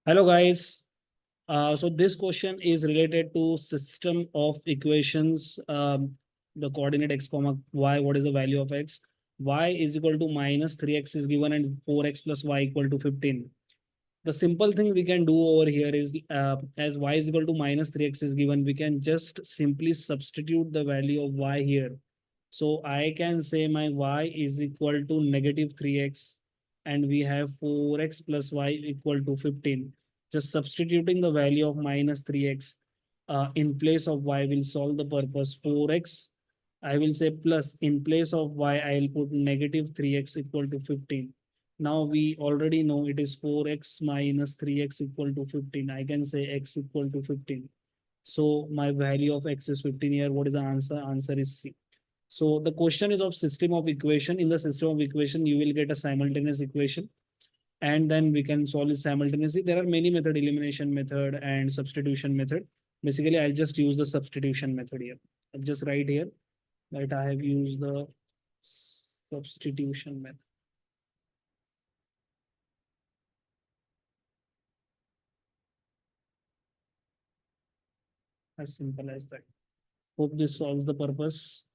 Hello guys. So this question is related to system of equations. The coordinate x comma y. What is the value of x? Y is equal to minus 3x is given and 4x plus y equal to 15. The simple thing we can do over here is as y is equal to minus 3x is given, we can just simply substitute the value of y here. So I can say my y is equal to negative 3x and we have 4x plus y equal to 15. Just substituting the value of minus 3x in place of y will solve the purpose. 4x, I will say plus in place of y, I will put negative 3x equal to 15. Now we already know it is 4x minus 3x equal to 15. I can say x equal to 15. So my value of x is 15 here. What is the answer? Answer is C. So the question is of system of equation. In the system of equation, you will get a simultaneous equation and then we can solve it simultaneously. There are many method, elimination method and substitution method. Basically, I'll just use the substitution method here. I'll just write here that I have used the substitution method. As simple as that. Hope this solves the purpose.